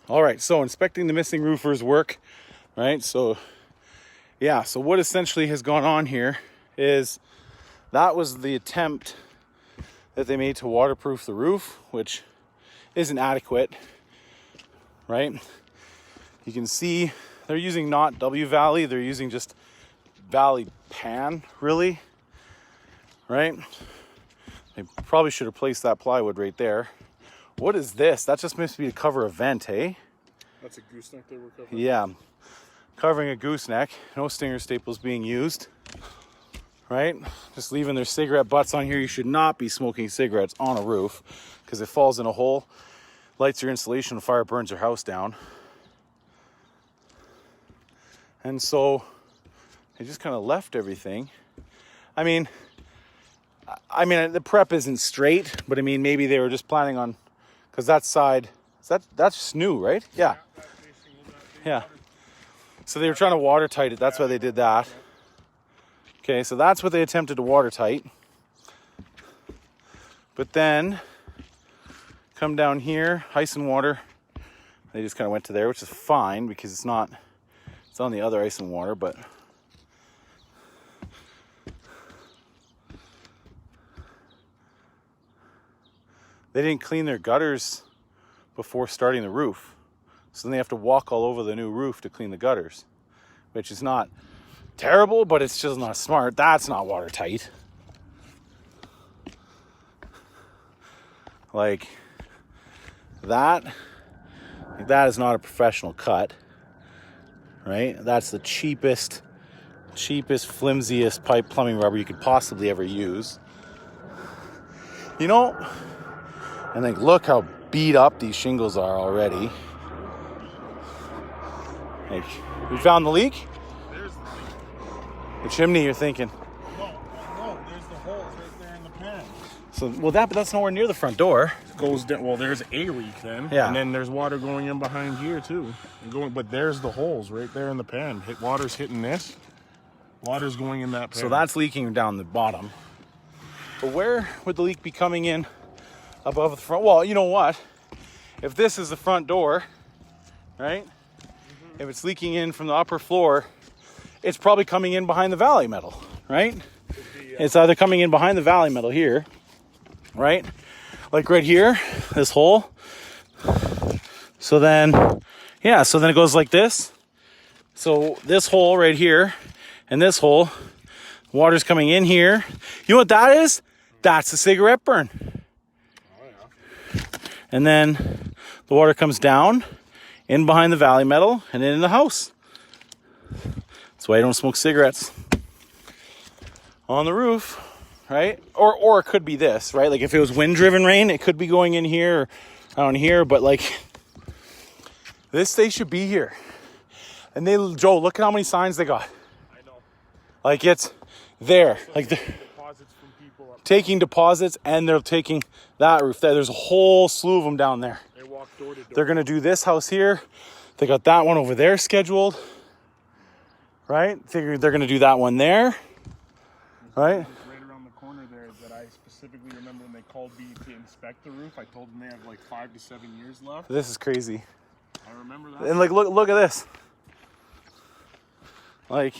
All right, so inspecting the missing roofer's work, right? So, yeah, so what essentially has gone on here is that was the attempt that they made to waterproof the roof, which isn't adequate, right? You can see they're using not W-Valley, they're using just Valley Pan, really, right? They probably should have placed that plywood right there. What is this? That just must be to cover a vent, hey? That's a gooseneck they were covering? Yeah, covering a gooseneck. No stinger staples being used, right? Just leaving their cigarette butts on here. You should not be smoking cigarettes on a roof because it falls in a hole, lights your insulation, fire burns your house down. And so they just kind of left everything. I mean, the prep isn't straight, but I mean, maybe they were just planning on, because that side, that's just new, right? Yeah. Yeah. So they were trying to watertight it. That's why they did that. Okay, so that's what they attempted to watertight. But then come down here, ice and water. They just kind of went to there, which is fine because it's on the other ice and water, but they didn't clean their gutters before starting the roof. So then they have to walk all over the new roof to clean the gutters, which is not terrible, but it's just not smart. That's not watertight. Like that is not a professional cut, right? That's the cheapest, flimsiest pipe plumbing rubber you could possibly ever use. You know, and like, look how beat up these shingles are already. Like, we found the leak? There's the leak. The chimney, you're thinking? No, there's the holes right there in the pan. So, well, that's nowhere near the front door. Goes down. Well, there's a leak then. Yeah. And then there's water going in behind here too. But there's the holes right there in the pan. Water's hitting this. Water's going in that pan. So that's leaking down the bottom. But where would the leak be coming in above the front? Well, you know what? If this is the front door, right? Mm-hmm. If it's leaking in from the upper floor, it's probably coming in behind the valley metal, right? It's either coming in behind the valley metal here, right? Like right here, this hole. So then it goes like this. So this hole right here and this hole, water's coming in here. You know what that is? That's a cigarette burn. And then the water comes down in behind the valley metal and in the house. That's why I don't smoke cigarettes on the roof, right? Or it could be this, right? Like if it was wind-driven rain, it could be going in here or down here. But like this, they should be here. And Joe, look at how many signs they got. I know. Like it's there. So like they're deposits from people up taking deposits, and they're taking that roof there. There's a whole slew of them down there. They walk door to door. They're going to do this house here. They got that one over there scheduled. Right? They're going to do that one there. Right? Right around the corner there that I specifically remember when they called me to inspect the roof. I told them they have like 5 to 7 years left. This is crazy. I remember that. And like, look at this. Like,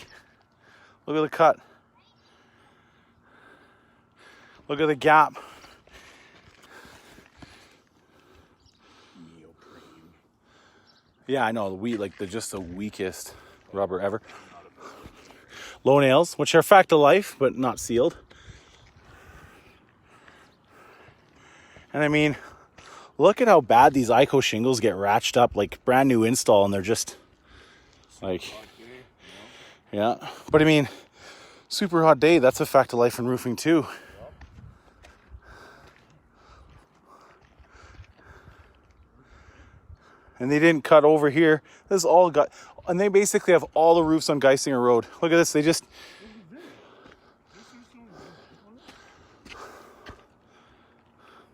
look at the cut. Look at the gap. Yeah, I know. They're just the weakest rubber ever. Low nails, which are a fact of life, but not sealed. And I mean, look at how bad these ICO shingles get ratched up, like brand new install, and they're just like, yeah. But I mean, super hot day, that's a fact of life in roofing too. And they didn't cut over here. This is all got, and they basically have all the roofs on Geisinger Road. Look at this, they just,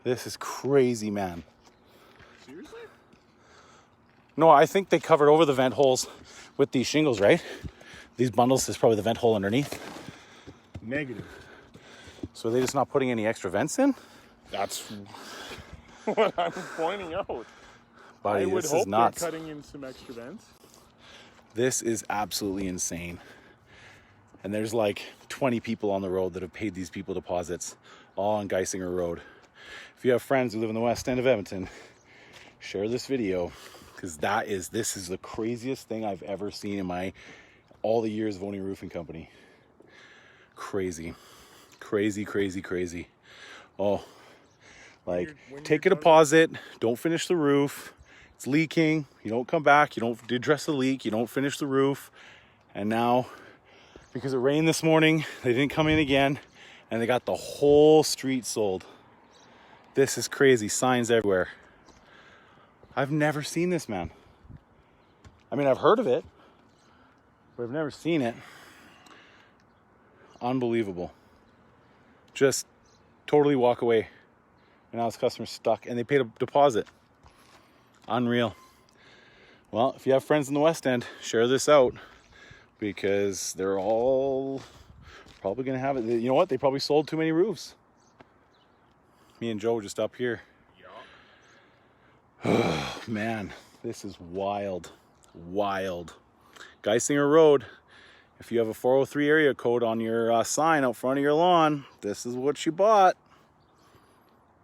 this is crazy, man. Seriously? No, I think they covered over the vent holes with these shingles, right? These bundles is probably the vent hole underneath. Negative. So are they just not putting any extra vents in? That's what I'm pointing out. Buddy, I would this hope is nuts. they're cutting in some extra vents. This is absolutely insane. And there's like 20 people on the road that have paid these people deposits, all on Geisinger Road. If you have friends who live in the west end of Edmonton, share this video, because this is the craziest thing I've ever seen in all the years of owning a roofing company. Crazy, crazy, crazy, crazy. Oh, like take a deposit, don't finish the roof. It's leaking. You don't come back. You don't address the leak. You don't finish the roof. And now, because it rained this morning, they didn't come in again, and they got the whole street sold. This is crazy. Signs everywhere. I've never seen this, man. I mean, I've heard of it, but I've never seen it. Unbelievable. Just totally walk away. And now this customer's stuck, and they paid a deposit. Unreal. Well, if you have friends in the West End, share this out, because they're all probably going to have it. You know what? They probably sold too many roofs. Me and Joe just up here. Oh, man, this is wild. Wild. Geisinger Road. If you have a 403 area code on your sign out front of your lawn, this is what you bought.